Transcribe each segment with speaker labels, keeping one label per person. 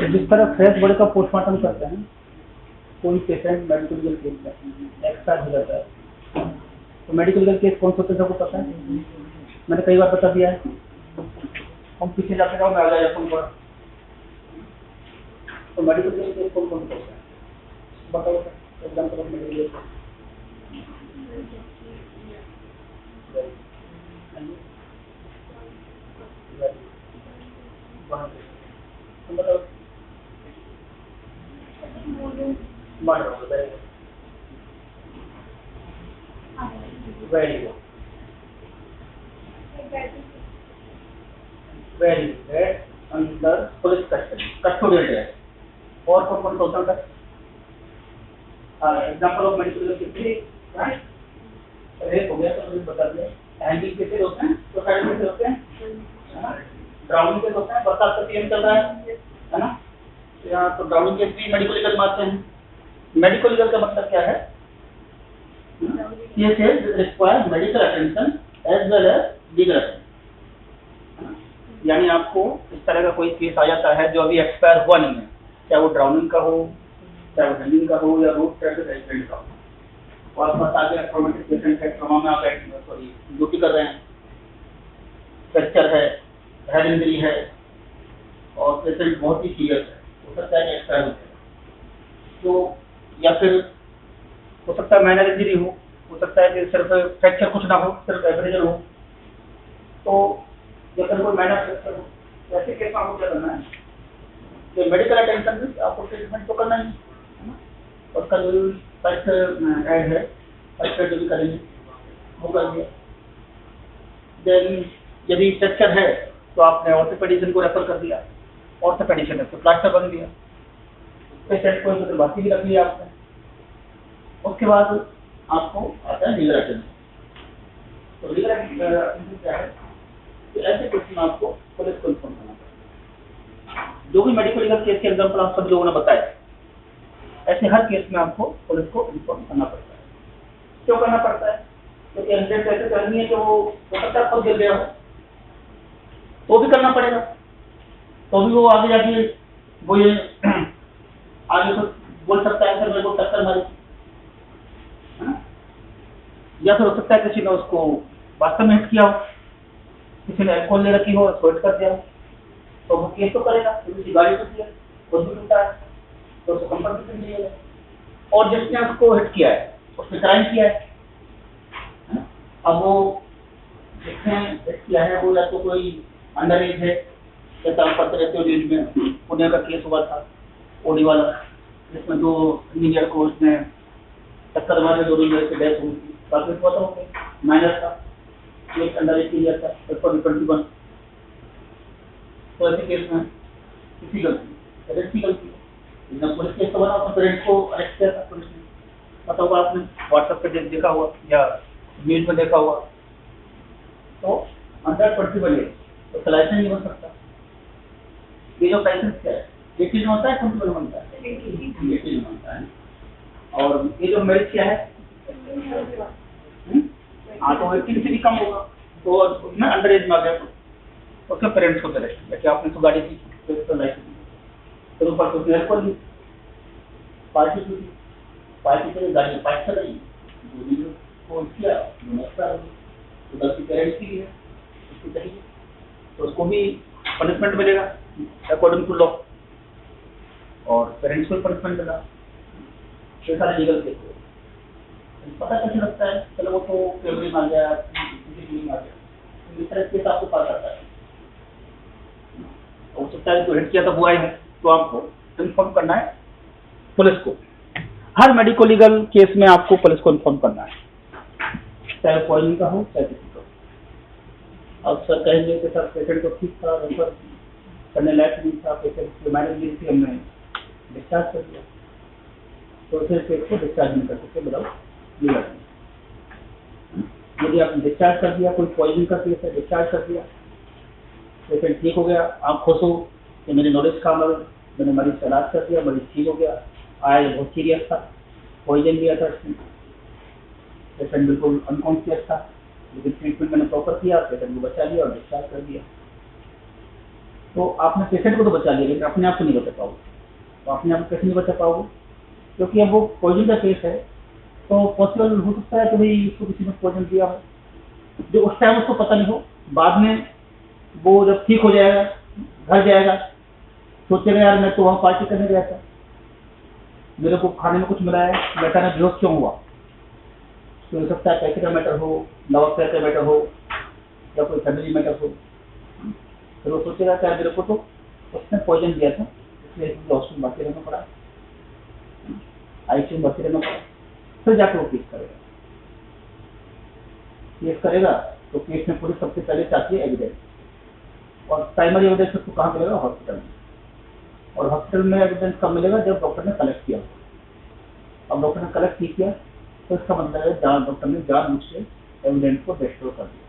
Speaker 1: तो जिस तरह फ्रेश बॉडी का पोस्टमार्टम करते हैं, कोई पेशेंट मेडिकल लीगल केस में एक्सपायर हो जाता है, तो मेडिकल लीगल केस कौन सा होता है सबको पता है, मैंने कई बार बता दिया है। हम पीछे जाते जाओ, मैं आ जाएगा तुम पर। तो मेडिकल लीगल केस कौन कौन सा होता है बताओ, example of medical legal case. बताओ very good, very good, under police custody, custodial death. और कौन कौन सा होता है? Example of medical case, rape हो गया तो मुझे बता दिया, हैंगिंग केसेस होते हैं, सुसाइड केसेस होते हैं, ड्राउनिंग केस होते हैं, बरसात का सीजन चल रहा है ना, यहाँ तो ड्राउनिंग केस भी मेडिकल लीगल में आते हैं। मेडिकल लीगल का मतलब क्या है? Cases require medical attention as well as legal attention. यानी आपको इस तरह का कोई केस आ जाता है जो अभी एक्सपायर हुआ नहीं है, चाहे वो ड्राउनिंग का हो, चाहे वो हैंगिंग का हो, या रोड ट्रैफिक एक्सीडेंट का हो, और आपके पास आगे ट्रॉमेटिक पेशेंट है, ट्रॉमा में आप ड्यूटी कर रहे हैं, फ्रैक्चर है, हेड इंजरी है, और पेशेंट बहुत ही सीरियस है, हो सकता है कि एक्सपायर हो जाए, तो या फिर हो सकता है माइनर इंजरी हो सकता है कि सिर्फ फ्रैक्चर कुछ ना हो, सिर्फ एब्रेजन हो, तो या फिर कोई माइनर फ्रैक्चर हो, तो ऐसे केस में आपको क्या करना है कि मेडिकल अटेंशन भी आपको ट्रीटमेंट तो करना ही है ना, उसका जो फर्स्ट एड है, फर्स्ट एड जो भी करेंगे वो कर दिया। देन यदि फ्रैक्चर है तो आपने ऑर्थोपेडिशियन को रेफर कर दिया, ऑर्थोपेडिशियन है तो प्लास्टर बन दिया, पेशेंट को तो बाकी भी रख लिया आपने। उसके बाद आपको आता है लीगल अटेंशन। तो लीगल अटेंशन क्या है? तो ऐसे केस में आपको पुलिस को इन्फॉर्म करना पड़ता है। जो भी मेडिकल लीगल केस के एग्जाम्पल आप सभी लोगों ने बताया, ऐसे हर केस में आपको पुलिस को इन्फॉर्म करना पड़ता है। क्यों करना पड़ता है? क्योंकि इंसिडेंट ऐसे करनी है कि वो हो सकता है खुद गिर गया हो, तो भी करना पड़ेगा, तो भी वो आगे जाके वो ये आगे तो बोल सकता है सर मेरे को टक्कर मारी, या फिर हो सकता है किसी ने उसको वास्तव में हिट किया हो, किसी ने अल्कोहल ले रखी हो, उसको हिट कर दिया हो, तो वो केस तो करेगा, किसी गाड़ी टूटी है, खुद भी टूटा है, तो उसको कंपनसेशन मिलेगा। और जिसने उसको हिट किया है उसने क्राइम किया है, अब वो जिसने हिट किया है वो या तो कोई अंडर एज है, जैसा आप पढ़ते रहते हो न्यूज में, पुणे का केस हुआ था ओडी वाला, जिसमें दो इंजीनियर को उसने टक्कर मारने दो इंजीनियर की डेथ हुई थी, काफी हुआ था, माइनर था, एक अंडर एज ईयर था, 21। तो ऐसे केस में किसी गलती पेरेंट्स की गलती है, जब पुलिस केस तो बना तो पेरेंट्स को अरेस्ट किया था पुलिस ने, पता होगा आपने व्हाट्सएप पे देखा हुआ या न्यूज में देखा हुआ। तो अंडर 21 एज तो लाइसेंस नहीं बन सकता। ये जो लाइसेंस क्या है, 18 होता है 21 बनता है, 18 बनता है। और ये जो मेरिट क्या है, हाँ तो 18 से भी कम होगा, तो उसमें अंडर एज में आ गया तो उसके पेरेंट्स को अरेस्ट किया कि आपने तो गाड़ी की तो लाइसेंस, तो ऊपर तो क्लियर कर ली पार्टी से गाड़ी पार्ट कर रही फोन किया तो गलती पेरेंट्स की है, उसको चाहिए तो उसको भी पनिशमेंट मिलेगा अकॉर्डिंग टू लॉ, और पेरेंट्स को पनिशमेंट मिला। ये सारे लीगल केस पता कैसे लगता है? चलो वो तो कैमरे में आ गया, सीसीटीवी में आ गया, इस तरह केस आपको पता करता है। हो सकता है जो हिट किया था वो आए हैं, तो आपको इन्फॉर्म करना है पुलिस को। हर मेडिको लीगल केस में आपको पुलिस को इन्फॉर्म करना है, चाहे पॉइजन का हो चाहे किसी का। अब सर कहेंगे कि सर पेशेंट तो ठीक था, रेफर करने लायक नहीं था, पेशेंट की माइनर इंजरी थी, हमने डिस्चार्ज कर दिया, तो फिर केस को डिस्चार्ज नहीं कर सकते विदाउट लीगल अटेंशन। यदि आपने डिस्चार्ज कर दिया, कोई पॉइजन का केस है, डिस्चार्ज कर दिया, पेशेंट ठीक हो गया, आप खुश हो कि मेरे नॉलेज काम लगा, मैंने मरीज का इलाज कर दिया, मरीज ठीक हो गया, आया बहुत सीरियस था, पॉइजन दिया था इसमें, पेशेंट बिल्कुल अनकॉन्शियस था, लेकिन ट्रीटमेंट मैंने प्रॉपर किया, पेशेंट को बचा लिया और डिस्चार्ज कर दिया। तो आपने पेशेंट को तो बचा लिया, लेकिन अपने आप को नहीं बचा पाओगे। तो अपने आप को कैसे नहीं बचा पाओगे? क्योंकि अब वो पॉइजन का केस है, तो पॉसिबल हो सकता है कि भाई उसको किसी ने पॉइजन दिया हो, जो उस टाइम उसको पता नहीं हो, बाद में वो जब ठीक हो जाएगा, घर जाएगा, सोचेगा यार मैं तो वहाँ पार्टी करने गया था, मेरे को खाने में कुछ मिला है, बेटा ने बेहोश क्यों हुआ? तो हो सकता है पैसे का मैटर हो, नवक का मैटर हो, या कोई फैमिली मैटर हो। फिर वो सोचेगा क्या मेरे को तो उसने पॉइजन दिया था, इसलिए हॉस्पिटल में भर्ती रहना पड़ा, आईसीयू में भर्ती रहना पड़ा। फिर जाकर वो केस करेगा। तो केस में पुलिस सबसे पहले चाहती है एविडेंस, और प्राइमरी एविडेंस उसको कहाँ मिलेगा? हॉस्पिटल में। और हॉस्पिटल में एविडेंस कब मिलेगा? जब डॉक्टर ने कलेक्ट किया। अब डॉक्टर ने कलेक्ट नहीं किया तो इसका मतलब है डॉक्टर ने जानबूझ से एविडेंस को डिस्ट्रॉय कर दिया।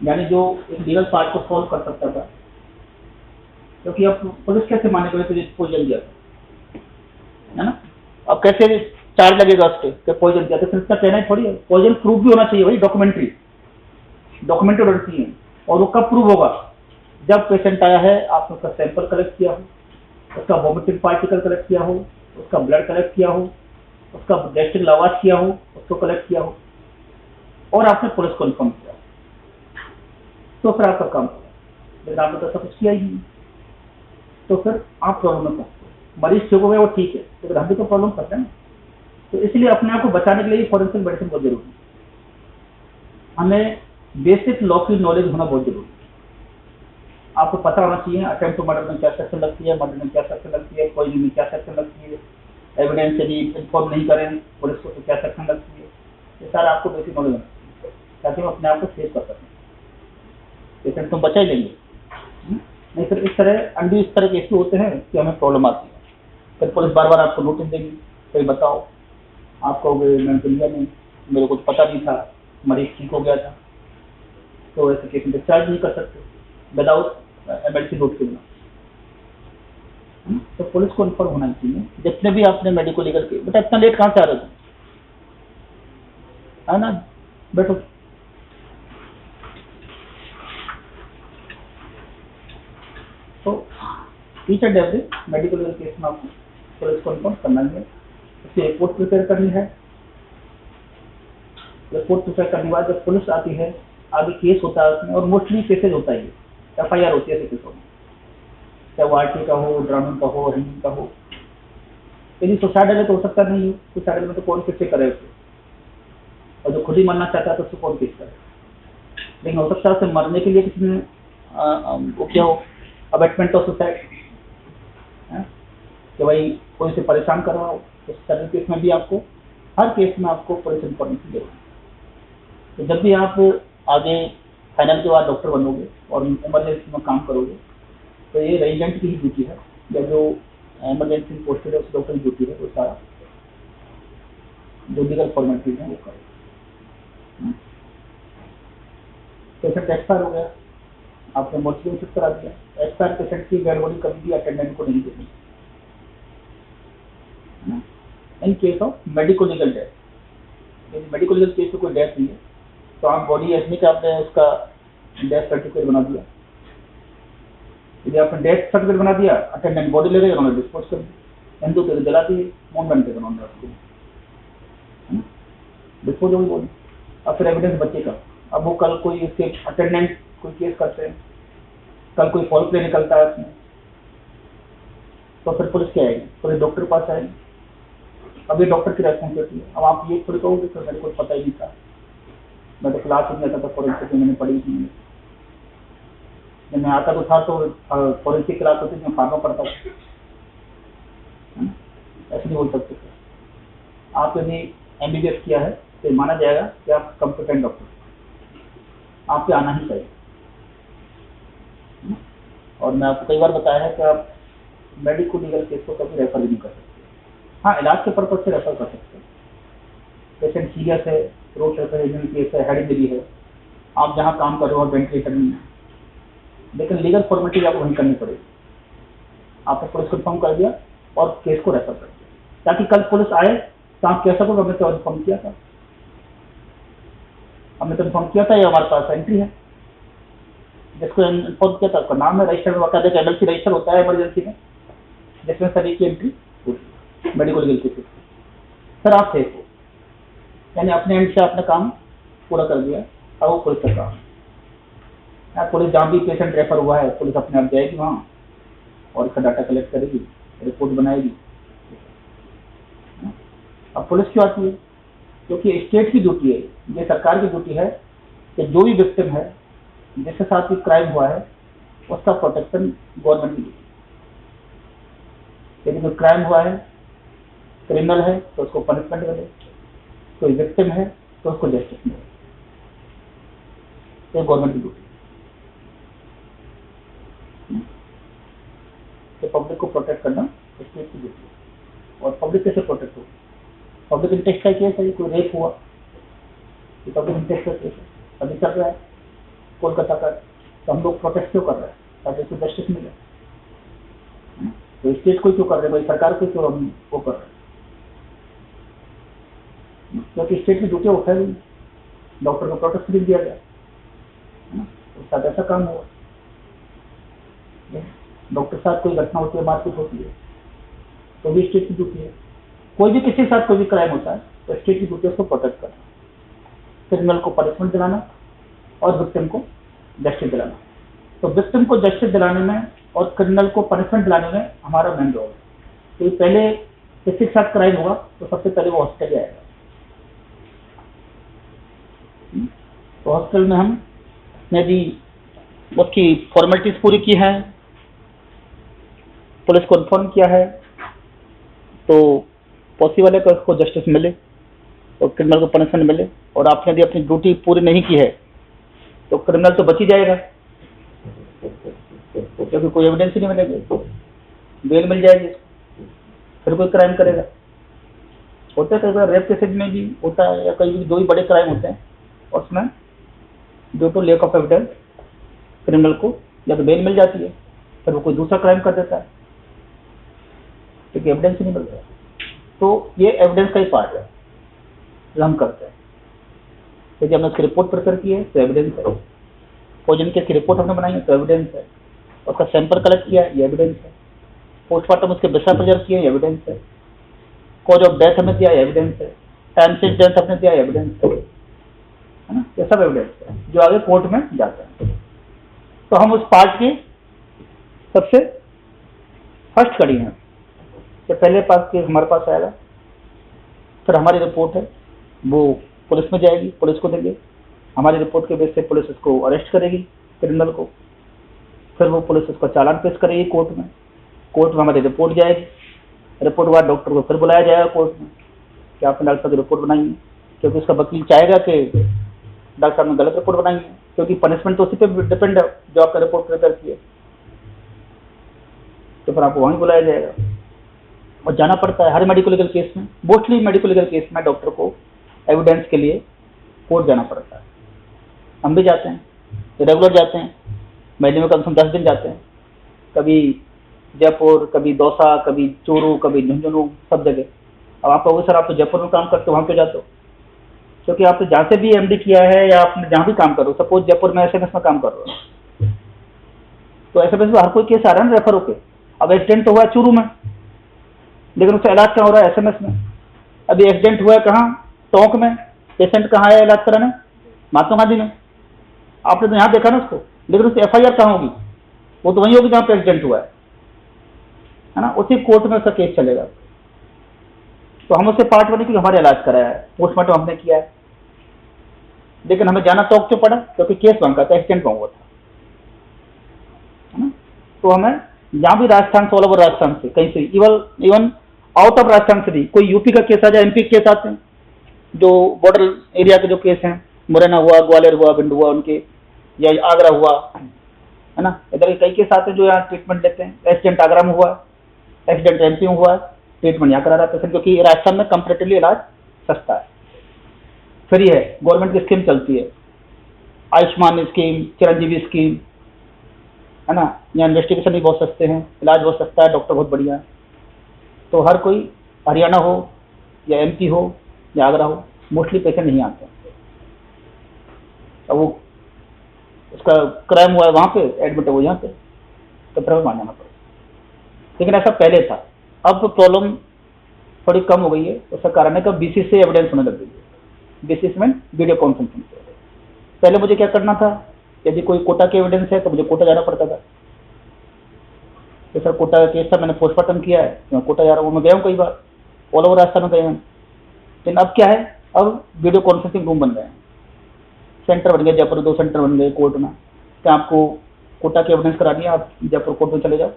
Speaker 1: यानी जो एक लीगल पार्ट को सॉल्व कर सकता था, क्योंकि अब पुलिस कैसे मानेगा तुझे पॉइजन दिया था, है ना? अब कैसे चार्ज लगेगा उस पर पॉइजन दिया? तो फिर इसका कहना ही थोड़ी है, पॉइजन प्रूफ भी होना चाहिए भाई, डॉक्यूमेंट्री होना चाहिए। और वो कब प्रूव होगा? जब पेशेंट आया है, आपने उसका सैंपल कलेक्ट किया हो, उसका वॉमिटिंग पार्टिकल कलेक्ट किया हो, उसका ब्लड कलेक्ट किया हो, उसका गैस्ट्रिक लवाज किया हो, उसको कलेक्ट किया हो, और आपने पुलिस को इन्फॉर्म किया, तो फिर आपका काम होगा। लेकिन आपने तो सब कुछ किया ही नहीं, तो फिर आप प्रॉब्लम में फंसते हो। मरीज ठीक हो गया वो ठीक है, लेकिन हम भी तो प्रॉब्लम फंसते हैं ना। तो इसलिए अपने आप को बचाने के लिए फॉरेंसिक मेडिसिन बहुत जरूरी है। हमें बेसिक लॉ की नॉलेज होना बहुत जरूरी है। आपको पता होना चाहिए अटेम्प्ट टू मर्डर में क्या सेक्शन लगती है, मर्डर में क्या सेक्शन लगती है, पॉइजन में क्या सेक्शन लगती है, एविडेंस यदि इन्फॉर्म नहीं करें पुलिस को तो क्या सेक्शन लगती है। ये सारा आपको बेसिक नॉलेज होना चाहिए, ताकि हम अपने आप को सेव कर सकें। पेशेंट तो बचा ही लेंगे, नहीं फिर इस तरह के इश्यू होते हैं कि हमें प्रॉब्लम आती है। फिर पुलिस बार बार आपको नोटिस देगी, फिर बताओ, आप कहोगे मैंने तो लिया नहीं, मेरे को तो पता नहीं था, मरीज ठीक हो गया था। तो ऐसे केस में डिस्चार्ज नहीं कर सकते विदाउट मेडिसिन नोट के बिना। तो पुलिस को इन्फॉर्म होना चाहिए जितने भी आपने मेडिको लीगल के। बेटा इतना लेट कहाँ से आ रहे थे, है ना? बैठो। तो each and every medico legal case में आपको पुलिस को इन्फॉर्म करना है, उसकी रिपोर्ट प्रिपेयर करनी है। रिपोर्ट प्रिपेयर करने के बाद जब पुलिस आती है, आगे केस होता है उसमें, और मोस्टली केसेज होता है, FIR होती है ऐसे केसों में, चाहे वो RT का हो, ड्राउनिंग का हो, हैंगिंग का हो। यदि सुसाइडल है तो हो सकता नहीं हो, सुसाइडल में तो कौन किससे करे उसे, और जो खुद ही मरना चाहता है तो उससे कौन केस करे। लेकिन हो सकता है उसे मरने के लिए किसी ने वो क्या हो, अबेटमेंट ऑफ सुसाइड, कि भाई कोई से परेशान कर रहा हो। तो सुसाइडल केस में भी आपको, हर केस में आपको पुलिस इन्फॉर्मेशन देगी। तो जब भी आप आगे फाइनल के बाद डॉक्टर बनोगे और इमरजेंसी में काम करोगे, तो ये रेजिडेंट की ही ड्यूटी है, या जो इमरजेंसी में पोस्टेड है उस डॉक्टर की ड्यूटी है, वो सारा जो लीगल फॉर्मेलिटीज हैं वो करें। पेशेंट एक्सपायर हो गया, आपने मोर्चरी शिफ्ट करा दिया, एक्सपायर पेशेंट की डेड बॉडी कभी भी अटेंडेंट को नहीं देनी। In case of medico legal death, यदि मेडिको लीगल केस में कोई डेथ हुई है तो आप बॉडी एडमिट, आपने उसका डेथ सर्टिफिकेट बना दिया। यदि आपने डेथ सर्टिफिकेट बना दिया, अटेंडेंट बॉडी ले गए, उन्होंने डिस्पोज कर दी, हिंदू के जला दिए, मोहन के उन्होंने डिस्पोज होगी बॉडी। अब फिर एविडेंस बचेगा। अब वो कल कोई इसके अटेंडेंट कोई केस करते हैं, कल कोई फॉल प्ले निकलता है उसमें, तो फिर पुलिस क्या आएगी? पुलिस डॉक्टर के पास आएगी। अब ये डॉक्टर की रेस्पॉन्सिबिलिटी है। अब आप ये थोड़ी कहोगे तो मेरे को पता ही नहीं था, मैं तो क्लास में आता था फॉरेंसिक में, मैंने पढ़ी थी, जब मैं आता तो था तो फॉरेंसिक क्लास होती थी, मैं फार्मा पढ़ता था। ऐसे नहीं बोल सकते। आप यदि MBBS किया है तो माना जाएगा कि आप कॉम्पिटेंट डॉक्टर, आपके आना ही चाहिए। और मैं आपको कई बार बताया है कि आप मेडिको लीगल केस को कभी रेफर नहीं कर सकते। हाँ, इलाज के पर्पज से रेफर कर सकते हैं। पेशेंट सीरियस है, थ्रोट सर्जरी केस है, हेड इंजरी है, आप जहाँ काम कर रहे हो वेंटिलेटर नहीं है, लेकिन लीगल फॉर्मेलिटी आपको वहीं करनी पड़ेगी। आपने पुलिस को इन्फॉर्म कर दिया और केस को रेफर कर दिया, ताकि कल पुलिस आए तो आप कह सको हमने तो इन्फॉर्म किया था, हमने तो इन्फॉर्म किया था, ये हमारे पास एंट्री है। जिसको इन्फॉर्म किया था उसका नाम है, रजिस्टर में बकायदा एक एमएलसी रजिस्टर होता है इमरजेंसी में, जिसमें सभी की एंट्री होती है मेडिकल लीगल केसेस। सर आप सेफ हो, यानी अपने एंड से आपने काम पूरा कर दिया। अब वो पुलिस का काम है। पुलिस जहाँ भी पेशेंट रेफर हुआ है पुलिस अपने आप जाएगी वहाँ और इसका डाटा कलेक्ट करेगी, रिपोर्ट बनाएगी। अब पुलिस क्यों आती है? क्योंकि स्टेट की ड्यूटी है, ये सरकार की ड्यूटी है कि जो भी विक्टिम है जिसके साथ भी क्राइम हुआ है उसका प्रोटेक्शन गवर्नमेंट की ड्यूटी। यदि कोई क्राइम हुआ है, क्रिमिनल है तो उसको पनिशमेंट मिले, कोई विक्टिम है तो उसको जस्टिस मिले, ये गवर्नमेंट की ड्यूटी। तो पब्लिक को प्रोटेक्ट करना स्टेट की ड्यूटी है। और पब्लिक कैसे प्रोटेक्ट होगी? पब्लिक इंटरेस्ट का केस है, कोई रेप हुआ, ये पब्लिक इंटरेस्ट का केस है, अभी चल रहा है कोलकाता का, तो हम लोग प्रोटेस्ट क्यों कर रहे हैं? ताकि उसको जस्टिस मिले। तो स्टेट को क्यों कर रहे हैं भाई, सरकार को क्यों हम वो कर रहे हैं? क्योंकि स्टेट की ड्यूटी उठा गई, डॉक्टर को प्रोटेक्ट दिया गया, उसके साथ ऐसा काम हुआ। डॉक्टर के साथ कोई घटना होती है, मारपीट होती है, तो भी स्टेट की ड्यूटी है। कोई भी किसी के साथ कोई भी क्राइम होता है तो स्टेट की ड्यूटी उसको प्रोटेक्ट करना, क्रिमिनल को पनिशमेंट दिलाना और विक्टिम को जस्टिस दिलाना। तो विक्टिम को जस्टिस दिलाने में और क्रिमिनल को पनिशमेंट दिलाने में हमारा मेन रोल है। तो पहले किसी के साथ क्राइम होगा तो सबसे पहले वो हॉस्पिटल आएगा। तो हॉस्पिटल में हमने भी उसकी फॉर्मेलिटीज पूरी की है, पुलिस को इन्फॉर्म किया है, तो पॉसिबल है कि उसको जस्टिस मिले और क्रिमिनल को पनिशमेंट मिले। और आपने यदि अपनी ड्यूटी पूरी नहीं की है तो क्रिमिनल तो बच ही जाएगा, क्योंकि कोई एविडेंस ही नहीं मिलेगा, बेल मिल जाएगी, फिर कोई क्राइम करेगा। होता है कई बार रेप केसेज में भी होता है, या कई जो भी बड़े क्राइम होते हैं उसमें due to lack of evidence criminal को या तो बेल मिल जाती है, फिर वो कोई दूसरा क्राइम कर देता है क्योंकि एविडेंस ही नहीं मिल रहा। तो ये एविडेंस का ही पार्ट है जो हम करते हैं। यदि हमने उसकी रिपोर्ट प्रिपेयर की है तो एविडेंस है, पॉइजन केस की रिपोर्ट हमने बनाई है तो एविडेंस है, उसका सैंपल कलेक्ट किया है ये एविडेंस है, पोस्टमार्टम उसके विषय प्रिजर्व किया है एविडेंस है, कॉज ऑफ डेथ हमने दिया एविडेंस है, टाइम से डेथ हमने दिया एविडेंस है ना, ये सब एविडेंस है जो आगे कोर्ट में जाता है। तो हम उस पार्ट की सबसे फर्स्ट कड़ी हैं कि पहले पास केस हमारे पास आएगा, फिर हमारी रिपोर्ट है वो पुलिस में जाएगी, पुलिस को देंगे, हमारी रिपोर्ट के बेस से पुलिस उसको अरेस्ट करेगी क्रिमिनल को, फिर वो पुलिस उसका चालान पेश करेगी कोर्ट में हमारी रिपोर्ट जाएगी, रिपोर्ट के बाद डॉक्टर को फिर बुलाया जाएगा कोर्ट में कि आपने डॉक्टर साहब की रिपोर्ट बनाई है, क्योंकि उसका वकील चाहेगा कि डॉक्टर साहब ने गलत रिपोर्ट बनाई है, क्योंकि पनिशमेंट तो उसी पे डिपेंड है जो आपका रिपोर्ट प्रिपेयर की है। तो फिर आपको वहीं बुलाया जाएगा और जाना पड़ता है हर मेडिकल लीगल केस में, मोस्टली मेडिकल लीगल केस में डॉक्टर को एविडेंस के लिए कोर्ट जाना पड़ता है। हम भी जाते हैं, रेगुलर जाते हैं, महीने में कम से कम 10 दिन जाते हैं, कभी जयपुर, कभी दौसा, कभी चूरू, कभी झुंझुनू, सब जगह। अब आप कहोगे सर आप तो जयपुर में काम करते हो, वहाँ क्यों जाते हो? क्योंकि आपने जहाँ से भी एमडी किया है या आपने जहाँ भी काम करो, सपोज जयपुर में एसएमएस में काम कर रहे हो, तो एसएमएस में हर कोई केस आ रहा है ना रेफर होके। अब एक्सीडेंट हुआ है चूरू में, लेकिन उसका इलाज कहाँ हो रहा है? एसएमएस में। अभी एक्सीडेंट हुआ है कहाँ? टोंक में। पेशेंट कहाँ है इलाज कराने? महात्मा गांधी में। आपने तो यहाँ देखा ना उसको, लेकिन उसकी एफआईआर कहाँ होगी? वो तो वहीं होगी जहाँ पे एक्सीडेंट हुआ है ना, उसी कोर्ट में उसका केस चलेगा। तो हम उससे पार्ट बने कि हमारे इलाज कराया है, पोस्टमार्टम हमने किया है, लेकिन हमें जाना तो क्यों पड़ा? क्योंकि केस वहाँ का था, एक्सीडेंट वहाँ हुआ था, है ना। तो हमें जहाँ भी राजस्थान से, ऑल ओवर राजस्थान से, कहीं से, इवन आउट ऑफ राजस्थान से भी कोई यूपी का केस आ जाए, एमपी केस आते हैं, जो बॉर्डर एरिया के जो केस हैं, मुरैना हुआ, ग्वालियर हुआ, भिंड हुआ उनके, या आगरा हुआ, है ना, इधर कई केस आते हैं जो यहाँ ट्रीटमेंट लेते हैं। एक्सीडेंट आगरा में हुआ, एक्सीडेंट एमपी में हुआ, ट्रीटमेंट यहाँ करा रहा है पेशेंट, क्योंकि राजस्थान में कंपेरेटिवली इलाज सस्ता है, फ्री है, गवर्नमेंट की स्कीम चलती है, आयुष्मान स्कीम, चिरंजीवी स्कीम, है ना। यहाँ इन्वेस्टिगेशन भी बहुत सस्ते हैं, इलाज बहुत सस्ता है, डॉक्टर बहुत बढ़िया है। तो हर कोई हरियाणा हो या एमपी हो या आगरा हो, मोस्टली पेशेंट नहीं आते हैं। अब वो उसका क्राइम हुआ है वहाँ पे, एडमिट है वो यहाँ पे, तो फिर हमें मान जाना पड़ेगा। लेकिन ऐसा पहले था, अब प्रॉब्लम थोड़ी कम हो गई है। उसका कारण है कि बीसी से एविडेंस होने लग गई है। बीसी में वीडियो कॉन्फ्रेंसिंग से। पहले मुझे क्या करना था, यदि कोई कोटा के एविडेंस है तो मुझे कोटा जाना पड़ता था। तो सर कोटा का केस था, मैंने पोस्टमार्टम किया है, मैं कोटा जा रहा हूँ, मैं गया हूँ कई बार, ऑल ओवर राजस्थान में गए हैं। लेकिन अब क्या है, अब वीडियो कॉन्फ्रेंसिंग रूम बन गए हैं, सेंटर बन गए, जयपुर 2 सेंटर बन गए कोर्ट में। क्या आपको कोटा की एविडेंस करानी है, आप जयपुर कोर्ट में चले जाओ,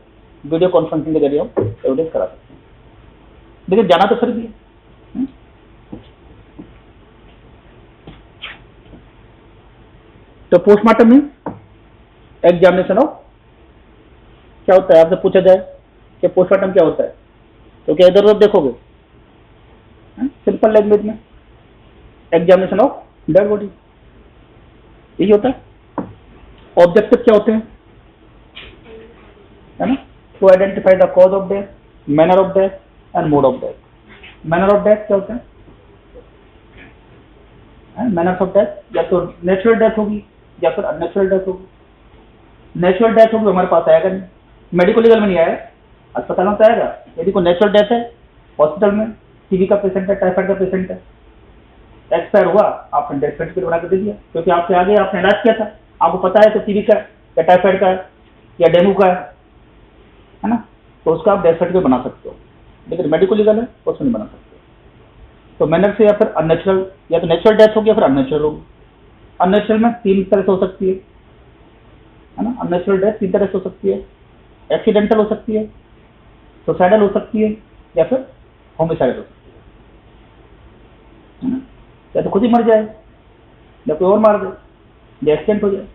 Speaker 1: वीडियो कॉन्फ्रेंसिंग के जरिए आप एविडेंस करा सकते हैं। लेकिन जाना तो फिर भी है। तो पोस्टमार्टम में एग्जामिनेशन ऑफ क्या होता है, आपसे पूछा जाए कि पोस्टमार्टम क्या होता है, तो क्या इधर उधर देखोगे? सिंपल लैंग्वेज में एग्जामिनेशन ऑफ डेड बॉडी, यही होता है। ऑब्जेक्टिव क्या होते हैं, है ना? To identify the cause of death, manner of death and mode of death. Manner of death क्या होता है? मैनर ऑफ डेथ या तो नेचुरल डेथ होगी या फिर अननेचुरल डेथ होगी। नेचुरल डेथ होगी हमारे पास आएगा नहीं, मेडिकल लीगल में नहीं आएगा, अस्पताल में तो आएगा। यदि कोई नेचुरल डेथ है हॉस्पिटल में, टीबी का पेशेंट है, टाइफाइड का पेशेंट है, एक्सपायर हुआ, आपने डेथ सर्टिफिकेट बना के दे दिया, क्योंकि आपके आगे आपने इलाज किया था, आपको पता है तो टीबी का या टाइफाइड का या डेंगू का है ना, तो उसका आप डेथ सर्टिफिकेट बना सकते हो। लेकिन मेडिकल लीगल है उसमें नहीं बना सकते। तो मैनर से या फिर अननेचुरल, या तो नेचुरल डेथ होगी या फिर अननेचुरल होगी। अननेचुरल में 3 तरह से हो सकती है ना, अननेचुरल डेथ 3 तरह से हो सकती है। एक्सीडेंटल हो सकती है, सुसाइडल हो सकती है, या फिर होमिसाइडल हो सकती है ना, या तो खुद ही मर जाए या कोई और मार दे या एक्सीडेंट हो जाए,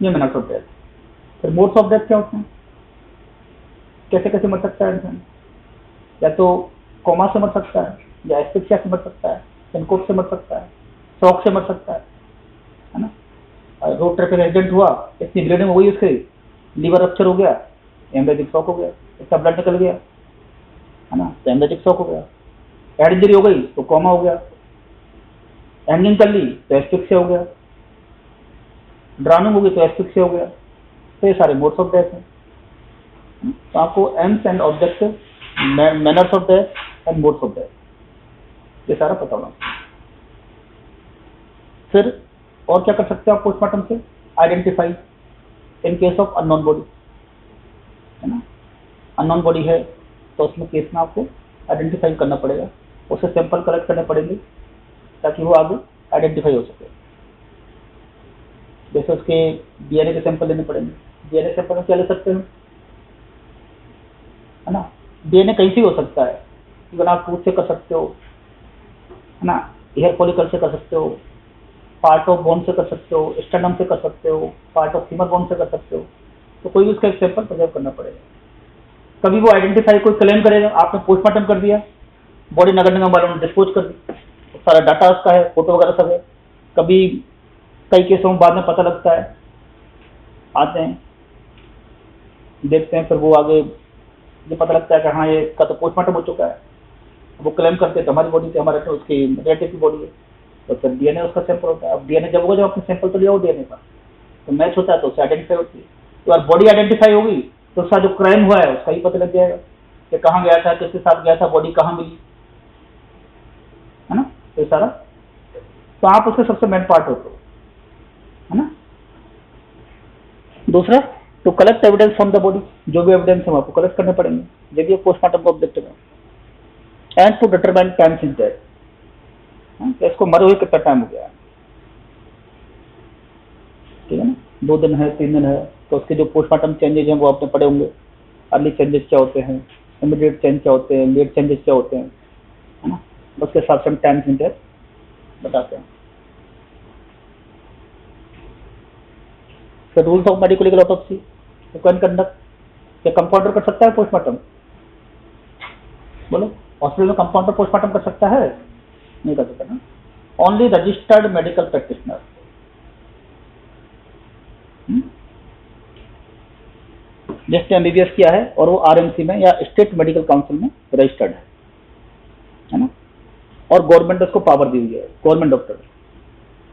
Speaker 1: ये मैनर्स ऑफ डेथ। फिर मोड्स ऑफ डेथ क्या होते हैं, कैसे कैसे मर सकता है इंसान, या तो कोमा से मर सकता है, या एस्फिक्सिया से मर सकता है, सिनकोप से मर सकता है, शॉक से मर सकता है ना। रोड ट्रैफिक एक्सीडेंट हुआ, इतनी ब्लीडिंग हो गई उसके, लीवर रप्चर हो गया, हेमरेजिक शॉक हो गया, इसका ब्लड निकल गया है ना, तो हेमरेजिक शॉक हो गया। हेड इंजरी हो गई तो कोमा हो गया, हैंगिंग कर ली तो एस्फिक्सिया हो गया, ड्राउनिंग हो गई तो एस्फिक्सिया हो गया। तो ये सारे मोड्स ऑफ डेथ हैं। तो आपको AIIMS and objective, manners of death and modes of death, ये सारा पता होना। फिर और क्या कर सकते हैं आप पोस्टमार्टम से, identify in case of unknown body, है ना। अननोन बॉडी है तो उसमें केस में आपको आइडेंटिफाई करना पड़ेगा, उससे सैंपल कलेक्ट करने पड़ेंगे ताकि वो आगे आइडेंटिफाई हो सके। जैसे उसके डीएनए के सैंपल लेने पड़ेंगे। डीएनए सैंपल में क्या ले सकते हैं, है ना, डीएनए कहीं से हो सकता है, इवन आप टूथ से कर सकते हो, है ना, हेयर फॉलिकल से कर सकते हो, पार्ट ऑफ बोन से कर सकते हो, स्टर्नम से कर सकते हो, पार्ट ऑफ फीमर बोन से कर सकते हो। तो कोई भी उसका एक सैंपल प्रिजर्व करना पड़ेगा। कभी वो आइडेंटिफाई कोई क्लेम करेगा, आपने पोस्टमार्टम कर दिया, बॉडी नगर निगम वालों ने डिस्पोज कर दी, सारा डाटा उसका है, फोटो वगैरह सब है। कभी कई केसों में बाद में पता लगता है, आते हैं देखते हैं, फिर वो आगे ये पता लगता है कि हाँ ये का तो पोस्टमार्टम हो चुका है, वो क्लेम करते हैं तो हमारी बॉडी से, हमारे तो उसकी रिलेटिव की बॉडी है, तो फिर डीएनए उसका सैंपल होता है। अब डीएनए जब होगा, जब आपने सैंपल तो लिया हो डीएनए का, तो मैच होता है तो उससे आइडेंटिफाई होती है। तो यार बॉडी आइडेंटिफाई होगी तो उसका जो क्राइम हुआ है उसका ही पता लग जाएगा कि कहाँ गया था, किसके साथ गया था, बॉडी कहाँ मिली, है ना। तो सारा, तो आप उसके सबसे मेन पार्ट होते हो, है ना। दूसरा, to collect evidence from the body, जो भी एविडेंस है आपको कलेक्ट करने पड़ेंगे यदि पोस्टमार्टम का ऑब्जेक्टिव है। And to determine time since death, तो इसको मरे हुए कितना टाइम हो गया, ठीक है ना, 2 दिन है, 3 दिन है, तो उसके जो पोस्टमार्टम चेंजेज हैं वो आपने पढ़े होंगे। अर्ली चेंजेस क्या होते हैं, इमीडिएट चेंज क्या होते हैं, लेट चेंजेस क्या होते हैं, है ना, उसके हिसाब से हम टाइम सिंस डेथ बताते हैं। The rules of medical legal autopsy, you can conduct, क्या कंपाउंडर कर सकता है पोस्टमार्टम? बोलो, हॉस्पिटल में कंपाउंडर पोस्टमार्टम कर सकता है? नहीं कर सकता ना, ओनली रजिस्टर्ड मेडिकल प्रैक्टिशनर। जिसने एमबीबीएस किया है और वो आरएमसी में या स्टेट मेडिकल काउंसिल में रजिस्टर्ड है ना, और गवर्नमेंट उसको पावर दी हुई है, गवर्नमेंट डॉक्टर,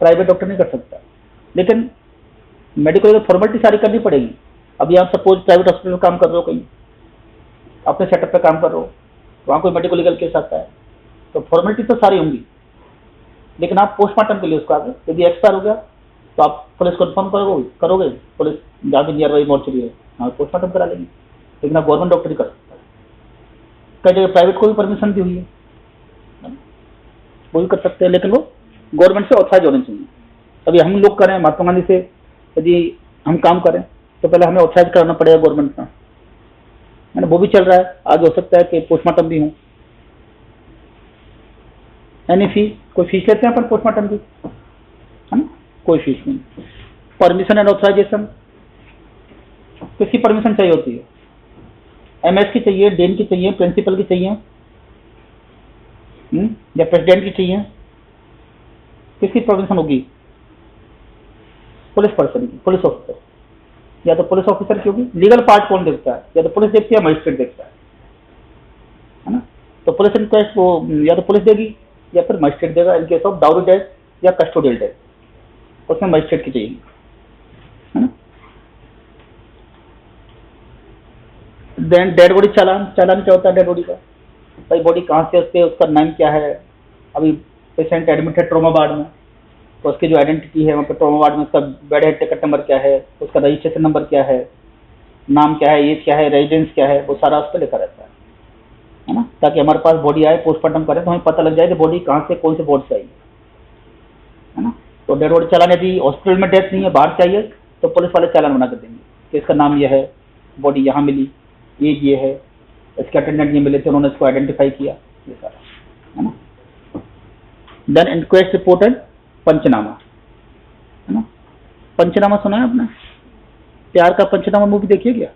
Speaker 1: प्राइवेट डॉक्टर नहीं कर सकता। लेकिन मेडिकल तो फॉर्मेलिटी सारी करनी पड़ेगी। अभी आप सपोज प्राइवेट हॉस्पिटल में काम कर रहे हो, कहीं अपने सेटअप पे काम कर रहे हो, वहाँ कोई मेडिकल लीगल केस आता है तो फॉर्मेलिटी तो सारी होंगी, लेकिन आप पोस्टमार्टम के लिए उसको आगे यदि एक्सपायर हो गया तो आप पुलिस को इन्फॉर्म करोगे, पुलिस जहाँ भी नियर बाई मोर्चरी है हाँ पोस्टमार्टम करा लेंगे, लेकिन आप गवर्नमेंट डॉक्टर ही कर सकता है। कई जगह प्राइवेट को भी परमिशन दी हुई है, वो भी कर सकते हैं, लेकिन वो गवर्नमेंट से ऑथराइज होने चाहिए। अभी हम लोग करें महात्मा गांधी से यदि हम काम करें तो पहले हमें ऑथराइज कराना पड़ेगा गवर्नमेंट का, है ना, वो भी चल रहा है। आगे हो सकता है कि पोस्टमार्टम भी हो। एनी फी, कोई फीस लेते हैं अपन पोस्टमार्टम की, है ना, कोई फीस नहीं। परमिशन एंड ऑथराइजेशन, किसकी परमिशन चाहिए होती है? एमएस की चाहिए, डीन की चाहिए, प्रिंसिपल की चाहिए, या प्रेसिडेंट की चाहिए? किसकी परमिशन होगी? पुलिस पर्सन की, पुलिस ऑफिसर, या तो पुलिस ऑफिसर की होगी। लीगल पार्ट कौन देखता है? या तो पुलिस देखती है, मजिस्ट्रेट देखता है ना। तो पुलिस इंक्वेस्ट वो या तो पुलिस देगी या फिर मजिस्ट्रेट देगा in case of dowry death या कस्टोडियल डेथ, उसमें मजिस्ट्रेट की चाहिए, है ना। देन डेड बॉडी चालान। चालान क्या होता है डेड बॉडी का? भाई बॉडी कहाँ से उसके, उसका नाम क्या है। अभी पेशेंट एडमिट है ट्रॉमा वार्ड में तो उसकी जो आइडेंटिटी है वहाँ पर ट्रॉमा वार्ड में उसका बेड हेड टिकट नंबर क्या है, उसका रजिस्ट्रेशन नंबर क्या है, नाम क्या है, एज क्या है, रेजिडेंस क्या है, वो सारा उस पर लिखा रहता है ना, ताकि हमारे पास बॉडी आए पोस्टमार्टम करें तो हमें पता लग जाए कि बॉडी कहाँ से कौन से बोर्ड से आई है ना। तो डेड बॉडी चालान यदि हॉस्पिटल में डेथ नहीं है, बाहर चाहिए, तो पुलिस वाले चालान बना कर देंगे कि इसका नाम यह है, बॉडी यहाँ मिली, एज ये है, इसके अटेंडेंट ये मिले थे, उन्होंने इसको आइडेंटिफाई किया, ये सारा, है ना। देन इंक्वेस्ट रिपोर्ट एंड पंचनामा, है ना। पंचनामा सुना है आपने? प्यार का पंचनामा मूवी देखिए क्या?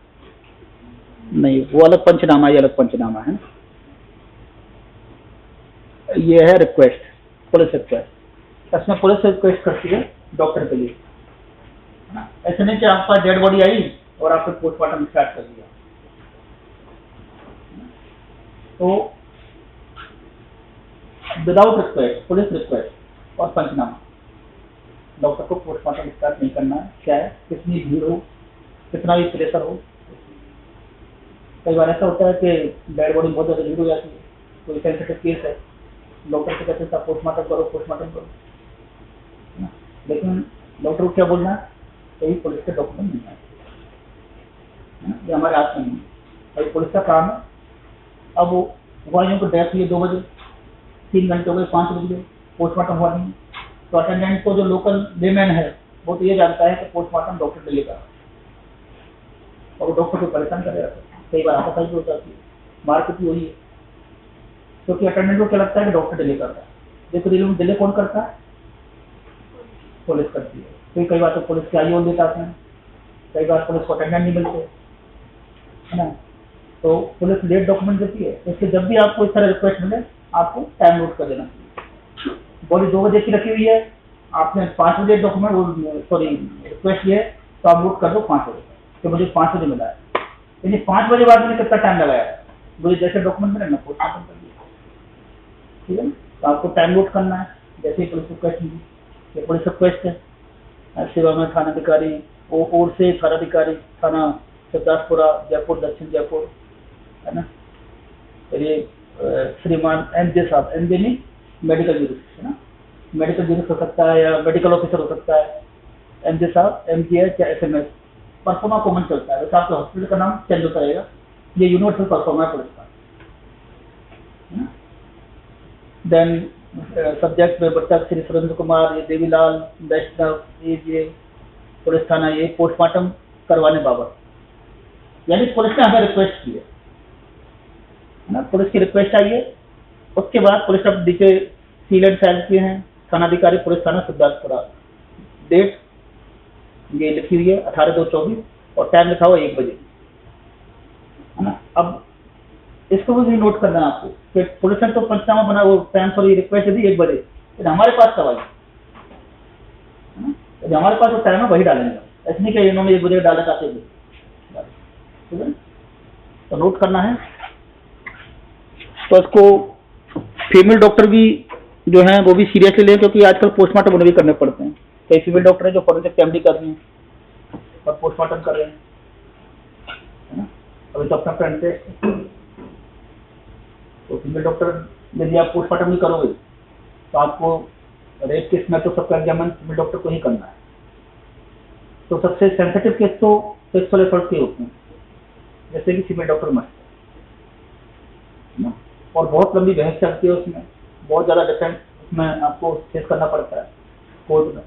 Speaker 1: नहीं, वो अलग पंचनामा, ये अलग पंचनामा है। ये है रिक्वेस्ट, पुलिस रिक्वेस्ट। इसमें पुलिस रिक्वेस्ट करती है डॉक्टर के लिए, है ना। ऐसे नहीं कि आपके पास डेड बॉडी आई और आपने पोस्टमार्टम स्टार्ट कर दिया। तो विदाउट रिक्वेस्ट, पुलिस रिक्वेस्ट और पंचनामा, डॉक्टर को पोस्टमार्टम स्टार्ट नहीं करना है। क्या है, कितनी भीड़ हो, कितना भी प्रेशर हो। कई बार ऐसा होता है कि डेड बॉडी बहुत ज़्यादा भीड़ हो जाती है, कोई सेंसिटिव केस है, डॉक्टर से कहते हैं पोस्टमार्टम करो, पोस्टमार्टम करो, है ना। लेकिन डॉक्टर को क्या बोलना है, कहीं पुलिस के डॉक्यूमेंट नहीं है, ये हमारे हाथ में नहीं है, भाई पुलिस का काम है। अब हुआ यूँ को डेथ हुई 2 बजे, 3 घंटे हो गए, 5 बज गए, पोस्टमार्टम हुआ नहीं, तो अटेंडेंट को जो लोकल लेमैन है वो तो ये जानता है कि पोस्टमार्टम डॉक्टर डिले का, और वो डॉक्टर को परेशान करेगा। कई बार हाथापाई भी हो जाती है, मारपीट भी हुई है, क्योंकि अटेंडेंट को क्या लगता है कि डॉक्टर डिले करता है। देखो डिले कौन करता है? पुलिस करती है। फिर कई बार तो पुलिस के आईओ लेट आते हैं, कई बार पुलिस को अटेंडेंट नहीं मिलते, है ना। तो पुलिस लेट डॉक्यूमेंट देती है, इसलिए जब भी आपको इस तरह रिक्वेस्ट मिले आपको टाइम नोट कर देना चाहिए। बॉडी 2 बजे की रखी हुई है, आपने 5 बजे डॉक्यूमेंट सॉरी रिक्वेस्ट किया है, तो आप नोट कर दो 5 बजे कि मुझे 5 बजे मिला है। यानी 5 बजे बाद मैंने कितना टाइम लगाया है, मुझे जैसे डॉक्यूमेंट मिले मैं पोस्टमार्टम कर दिया, ठीक है ना। तो आपको टाइम नोट करना है। जैसे ही पुलिस रिक्वेस्ट मिली, ये पुलिस रिक्वेस्ट है, सेवा में थानाधिकारी और से थानाधिकारी थाना सिद्धार्थपुरा जयपुर दक्षिण जयपुर, है ना। फिर ये श्रीमान एमजे साहब, एमजे नहीं मेडिकल जूरिस्ट, है ना, मेडिकल जूरिस्ट हो सकता है या मेडिकल ऑफिसर हो सकता है। एमजे साहब, एमजीएच या एसएमएस परफॉर्मा कॉमन चलता है, वैसे आपके हॉस्पिटल का नाम चेंज होता रहेगा, ये यूनिवर्सल परफॉर्मा पुलिस का, है ना। देन सब्जेक्ट में बच्चा श्री सुरेंद्र कुमार, ये देवीलाल वैष्णव, ये पुलिस थाना, ये पोस्टमार्टम करवाने बाबत, यानी पुलिस ने हमें रिक्वेस्ट की है ना, पुलिस की रिक्वेस्ट आई है। उसके बाद पुलिस अब नीचे सील एंड साइन किए हैं, थानाधिकारी पुलिस थाना सिद्धार्थपुरा, डेट ये लिखी हुई है 18/2/24 और टाइम लिखा हुआ 1 बजे, है ना। अब इसको भी नोट करना है आपको कि पुलिस ने तो पंचनामा बना, वो टाइम सॉरी रिक्वेस्ट दी 1 बजे, फिर हमारे पास कब आई, है ना। तो हमारे पास जो टाइम है वही डालेंगे, ऐसे नहीं कि इन्होंने 1 बजे डाला चाहते थे, ठीक है। तो नोट करना है। तो इसको फीमेल डॉक्टर भी जो हैं वो भी सीरियसली लें, क्योंकि आजकल पोस्टमार्टम उन्हें भी करने पड़ते हैं। कई फीमेल डॉक्टर हैं जो फॉरेंसिक एमडी कर रही हैं, और पोस्टमार्टम कर रहे हैं, है ना। अभी तो अपना फ्रेंड टेस्ट, तो फीमेल डॉक्टर यदि आप पोस्टमार्टम नहीं करोगे तो आपको रेप केस में तो सबका एग्जामिन फीमेल डॉक्टर को ही करना है। तो सबसे सेंसिटिव केस तो सेक्सुअल असॉल्ट के होते हैं, जैसे कि फीमेल डॉक्टर मस्ट है ना, और बहुत लंबी बहस चलती है उसमें, बहुत ज़्यादा डिफेंस उसमें आपको फेस करना पड़ता है कोर्ट में।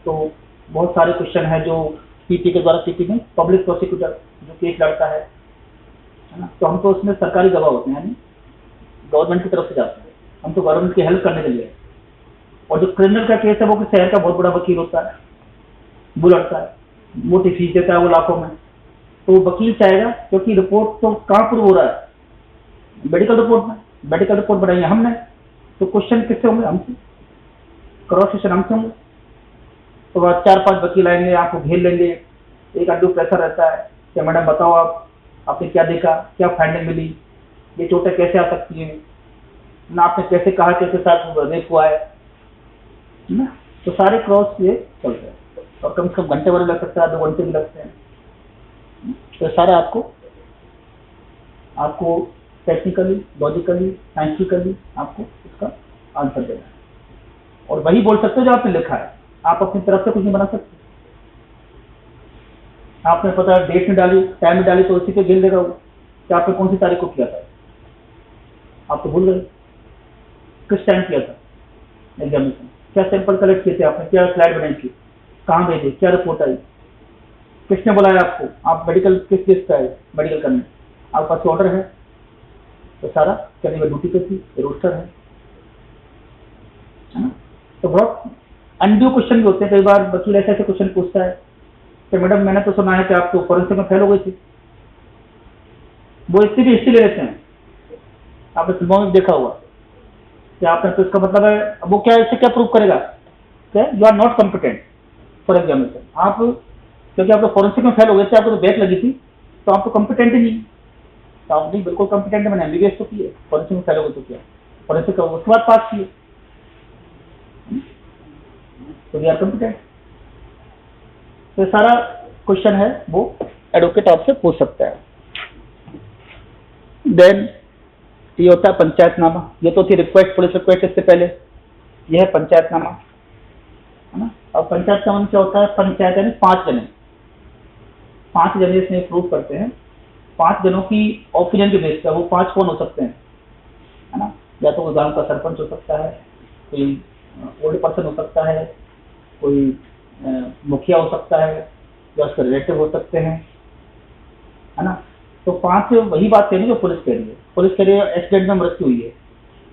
Speaker 1: तो बहुत सारे क्वेश्चन है जो पीपी के द्वारा, पीपी में पब्लिक प्रोसिक्यूटर जो केस लड़ता है ना, तो हम तो उसमें सरकारी गवाह होते हैं, यानी गवर्नमेंट की तरफ से जाते हैं, हम तो गवर्नमेंट की हेल्प करने के लिए। और जो क्रिमिनल का केस है वो शहर का बहुत बड़ा वकील होता है, वो लड़ता है, मोटी फीस देता है वो लाखों में, तो वकील चाहेगा, क्योंकि रिपोर्ट तो कहाँ प्रूव हो रहा है, मेडिकल रिपोर्ट में, मेडिकल रिपोर्ट बनाई है हमने, तो क्वेश्चन किससे होंगे, हमसे, क्रॉस क्वेश्चन हमसे होंगे। तो वह 4-5 वकील आएंगे, आपको घेर लेंगे, एक अंडू प्रेशर रहता है कि मैडम बताओ आपने क्या देखा, क्या फाइंडिंग मिली, ये चोटें कैसे आ सकती हैं ना, आपने कैसे कहा कि इसके साथ रेप हुआ है ना, तो सारे क्रॉस ये चलते हैं और कम से कम घंटे भर लग सकता है, 2 घंटे भी लगते हैं। तो सारा आपको टेक्निकली, लॉजिकली, साइंटिफिकली आपको इसका आंसर देना है, और वही बोल सकते हो जो आपने लिखा है, आप अपनी तरफ से कुछ नहीं बना सकते। आपने पता डेट नहीं डाली, टाइम नहीं डाली, तो उसी पे गिन देगा वो कि आपने कौन सी तारीख को किया था, आप तो भूल गए किस टाइम किया था एग्जामिनेशन, क्या सैंपल कलेक्ट किए थे आपने, क्या स्लाइड बनाई थी, कहाँ भेजे, क्या रिपोर्ट आई, किसने बुलाया आपको, आप मेडिकल किस केस का है मेडिकल करने, आपके पास ऑर्डर है, तो सारा करने में ड्यूटी पे थी, रोस्टर है ना। तो बहुत अनड्यू क्वेश्चन भी होते हैं, कई बार वकील ऐसे क्वेश्चन पूछता है कि मैडम मैंने तो सुना है कि आप तो फॉरेंसिक में फेल हो गई थी, वो इससे भी हिस्ट्री ले लेते हैं, आपने फिल्मों में देखा हुआ कि आपने, तो इसका मतलब है वो क्या, इससे क्या प्रूव करेगा कि you are not competent for examination, आप क्योंकि आप तो फॉरेंसिक में फेल हो गए थे, आपको तो बैक लगी थी, तो आप तो कॉम्पिटेंट ही नहीं, तो आप नहीं बिल्कुल कॉम्पिटेंट, मैंने एमबीबीएस तो की है, फॉरेंसिक में फेल हो गए तो क्या, फॉरेंसिक का उसके बाद पास किए, तो वी आर कॉम्पिटेंट। तो सारा क्वेश्चन है वो एडवोकेट आपसे पूछ सकता है। देन ये होता है पंचायतनामा, ये तो थी रिक्वेस्ट, पुलिस रिक्वेस्ट, इससे पहले यह है पंचायतनामा, है ना। और पंचायतनामा में क्या होता है, पंचायत यानी 5 जने इसमें प्रूव करते हैं, 5 जनों की ओपिनियन के बेस पर, वो 5 कौन हो सकते हैं, है ना, या तो कोई गांव का सरपंच हो सकता है, कोई ओल्ड पर्सन हो सकता है, कोई मुखिया हो सकता है, या उसके रिलेटिव हो सकते हैं, है ना। तो 5 वही बात कह रही है जो पुलिस कह रही है, पुलिस कह रही है एक्सीडेंट में मृत्यु हुई है,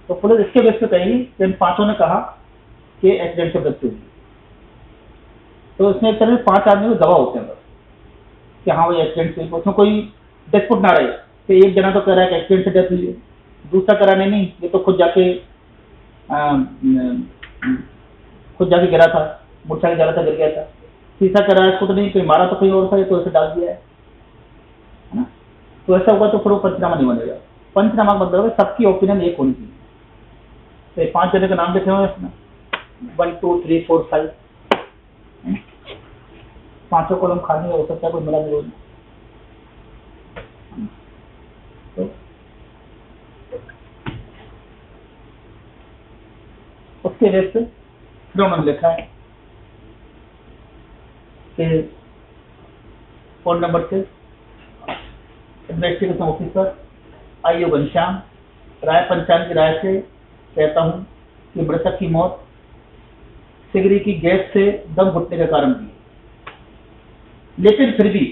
Speaker 1: तो पुलिस इसके बेस पे कहेगी कि इन 5 ने कहा कि एक्सीडेंट से मृत्यु हुई, तो इसमें एक तरह से 5 आदमी गवाह होते हैं बस कि हाँ वही एक्सीडेंट से, उसमें कोई डिस्प्यूट ना रहे कि एक जना तो कह रहा है कि एक्सीडेंट से डेथ हुई है, दूसरा कह रहा नहीं ये तो खुद जाके गिरा था, मोटरसाइकिल जा रहा था गिर गया था, तीसरा कह रहा है इसको तो नहीं, कोई मारा तो कोई और था, ये तो ऐसे डाल दिया है ना। तो ऐसा होगा तो फिर वो पंचनामा नहीं बनेगा। पंचनामा का मतलब है सबकी ओपिनियन एक होनी चाहिए। तो 5 जने का नाम लिखे हुए इसमें 1 2 3 4 5, 5 कॉलम खाली हो सकता है, कोई मिला नहीं, तो उसके बेस पे फिर उन्होंने लिखा है कि फोन नंबर से इन्वेस्टिगेशन ऑफिसर आईओ घनश्याम राय पंचायत की राय से कहता हूं कि मृतक की मौत सिगरी की गैस से दम घुटने के कारण हुई, लेकिन फिर भी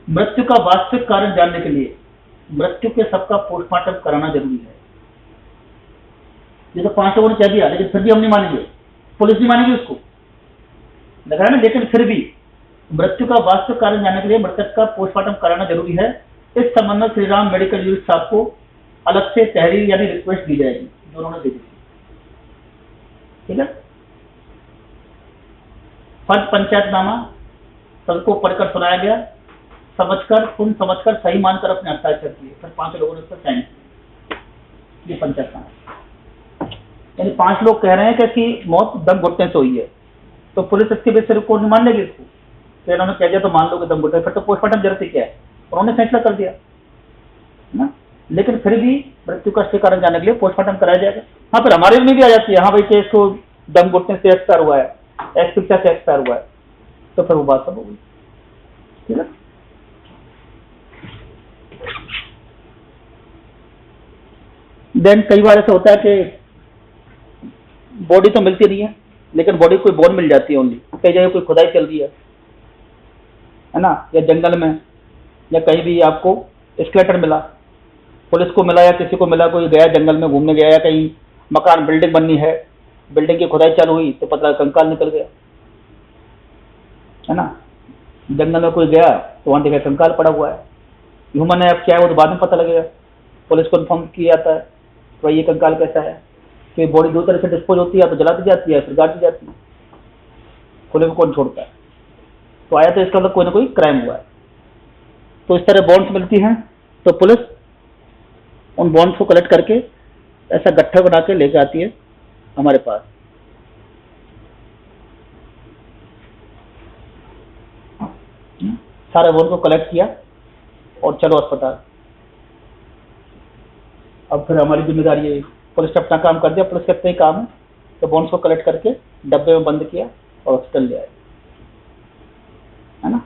Speaker 1: मृत्यु का वास्तविक कारण जानने के लिए मृत्यु के सबका पोस्टमार्टम कराना जरूरी है। ये तो 5 लोगों ने कह दिया, लेकिन फिर भी हम नहीं मानेंगे, पुलिस नहीं मानेगी उसको, लगा है ना। लेकिन फिर भी मृत्यु का वास्तविक कारण जानने के लिए मृतक का पोस्टमार्टम कराना जरूरी है। इस संबंध में श्री राम मेडिकल यूनिट साहब को अलग से तहरीर यानी रिक्वेस्ट दी जाएगी जो उन्होंने दे दी, ठीक है। फर्ज पंचायतनामा सबको पढ़कर सुनाया गया, समझकर सही मानकर अपने हस्ताक्षर किए, फिर 5 लोगों ने उस पर साइन किए। ये पंचायतनामा यानी 5 लोग कह रहे हैं कि मौत दम घुटने से हुई है, तो पुलिस इसके बेस से रिपोर्ट नहीं मान लेगी इसको, तो इन्होंने कह दिया तो मान लोगे दम घुटा, फिर तो पोस्टमार्टम जरूरत ही क्या है, उन्होंने फैसला कर दिया ना। लेकिन फिर भी मृत्यु का कारण जानने के लिए पोस्टमार्टम कराया जाएगा। हाँ, फिर हमारे में भी आ जाती है, हाँ भाई केस को दम घुटने से एक्सपायर हुआ है, एस्फिक्सिया से एक्सपायर हुआ है, तो फिर वो बात सब हो गई, ठीक है। देन कई बार ऐसा होता है कि बॉडी तो मिलती नहीं है, लेकिन बॉडी कोई बोन मिल जाती है ओनली, कई जगह कोई खुदाई चल रही है ना, या जंगल में या कहीं भी आपको स्केलेटन मिला, पुलिस को मिला या किसी को मिला, कोई गया जंगल में घूमने गया या कहीं मकान बिल्डिंग बननी है, बिल्डिंग की खुदाई चालू हुई तो पता कंकाल निकल गया, है ना। जंगल में कोई गया तो वहां देखा कंकाल पड़ा हुआ है, ह्यूमन है अब क्या है वो तो बाद में पता लगेगा, पुलिस को इन्फॉर्म किया जाता है तो ये कंकाल कैसा है, कि बॉडी दो तरह से डिस्पोज होती है, तो जला दी जाती है फिर गाड़ दी जाती है, खुले को कौन छोड़ता है। तो आया तो इसका मतलब कोई ना कोई क्राइम हुआ है। तो इस तरह बॉन्ड्स मिलती हैं, तो पुलिस उन बॉन्ड्स को कलेक्ट करके ऐसा गट्ठा बना के लेके आती है हमारे पास। सारे बॉन्ड को कलेक्ट किया और चलो अस्पताल। अब फिर हमारी जिम्मेदारी है, पुलिस ने अपना काम कर दिया, पुलिस का इतना ही काम है, तो बॉन्ड्स को कलेक्ट करके डब्बे में बंद किया और हॉस्पिटल ले आए, है ना।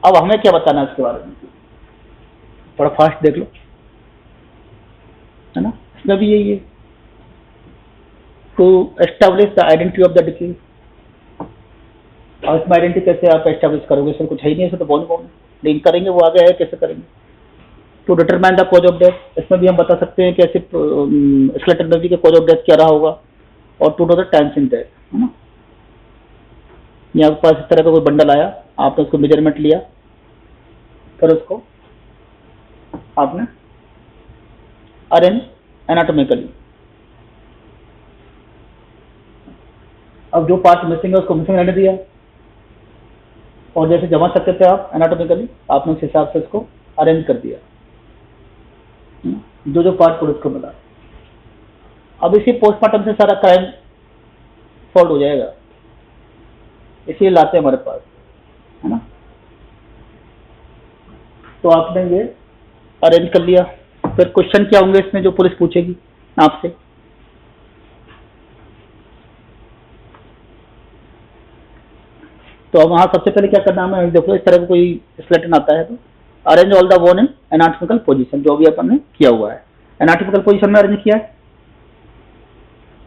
Speaker 1: अब हमें क्या बताना है इसके बारे में, थोड़ा फास्ट देख लो, है ना। इसमें भी यही है, to establish the identity of the disease. और इसमें आइडेंटिटी कैसे आप एस्टैब्लिश करोगे, सर कुछ है ही नहीं, ऐसे तो बॉन्ड लिंक करेंगे, वो आगे है कैसे करेंगे। To determine the cause of death, इसमें भी हम बता सकते हैं कि ऐसे स्केलेटल मर्जी के कॉज ऑफ डेथ क्या रहा होगा, और to know the times in death, है ना। यहाँ आपके पास इस तरह का कोई बंडल आया, आपने उसको मेजरमेंट लिया, फिर उसको आपने अरेंज एनाटॉमिकली। अब जो पार्ट मिसिंग है उसको मिसिंग रहने दिया, और जैसे जमा सकते थे आप एनाटॉमिकली, आपने उस हिसाब से उसको अरेंज कर दिया, जो जो पार्ट पुलिस को मिला। अब इसी पोस्टमार्टम से सारा क्राइम सॉल्व हो जाएगा, इसलिए लाते हैं हमारे पास, है ना। तो आपने ये अरेंज कर लिया, फिर क्वेश्चन क्या होंगे इसमें जो पुलिस पूछेगी आपसे। तो अब वहां सबसे पहले क्या करना है, देखो इस तरह का कोई स्केलेटन आता है तो arrange all the bone in anatomical position, जो भी अपन ने किया हुआ है एनाटॉमिकल पोजीशन में अरेंज किया है।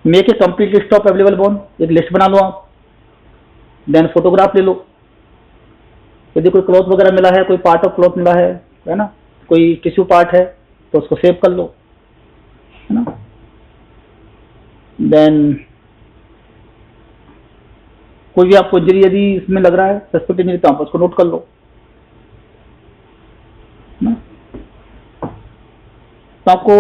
Speaker 1: Make a complete list of available bone, एक लिस्ट बना लो आप, देन फोटोग्राफ ले लो, यदि कोई क्लॉथ वगैरह मिला है, कोई पार्ट ऑफ क्लॉथ मिला है ना, कोई टिश्यू पार्ट है तो उसको सेव कर लो, है ना। देन कोई भी आपको इंजरी यदि इसमें लग रहा है, सस्पेक्ट इंजरी, तो आप उसको नोट कर लो ना। तो आपको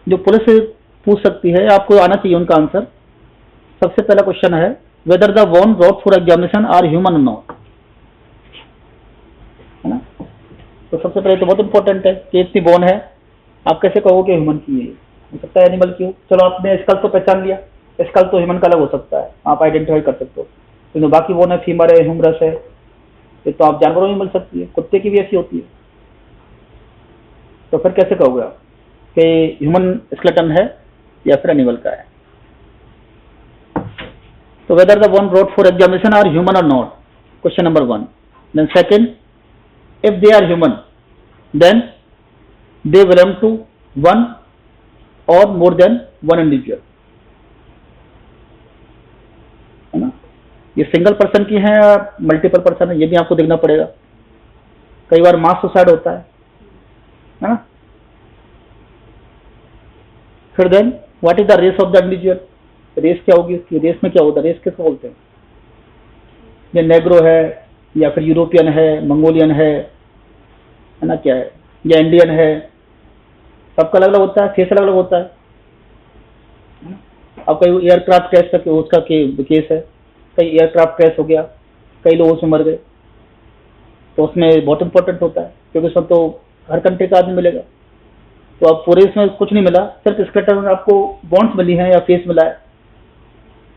Speaker 1: जो पुलिस से पूछ सकती है, आपको आना चाहिए उनका आंसर। सबसे पहला क्वेश्चन है whether the bone brought for examination are human और नॉट, है ना। तो सबसे पहले तो बहुत इंपॉर्टेंट है कि इतनी बोन है, आप कैसे कहोगे ह्यूमन की है, हो सकता है एनिमल की हो। चलो आपने स्कल तो पहचान लिया, स्कल तो ह्यूमन का अलग हो सकता है, आप आइडेंटिफाई कर सकते हो, लेकिन बाकी बोन है, फीमर है, ह्यूमरस है, ये तो आप जानवरों में मिल सकती है, कुत्ते की भी ऐसी होती है। तो फिर कैसे कहोगे आप कि ह्यूमन स्केलेटन है या फिर एनिमल का है। तो whether the bone brought for examination are human और not, question number 1। Then second, if they are human then they belong to one और मोर देन वन इंडिविजुअल, है ना। ये सिंगल पर्सन की है या मल्टीपल पर्सन है, ये भी आपको देखना पड़ेगा। कई बार मास सुसाइड होता है ना। फिर then what is the race of the individual, race क्या होगी इसकी, रेस में क्या होता है, रेस किसको बोलते हैं। ये नेग्रो है या फिर यूरोपियन है, मंगोलियन है ना, क्या है, या इंडियन है, सबका अलग अलग होता है, फेस अलग अलग होता है। अब कई एयरक्राफ्ट क्रैश का उसका केस है, कई एयरक्राफ्ट क्रैश हो गया, कई लोग उसमें मर गए, तो उसमें बहुत इंपॉर्टेंट होता है क्योंकि उसमें तो हर कंट्री का आदमी मिलेगा। तो अब पूरे इसमें कुछ नहीं मिला, सिर्फ स्केलेटन में आपको बॉन्ड्स मिली हैं या फेस मिला है,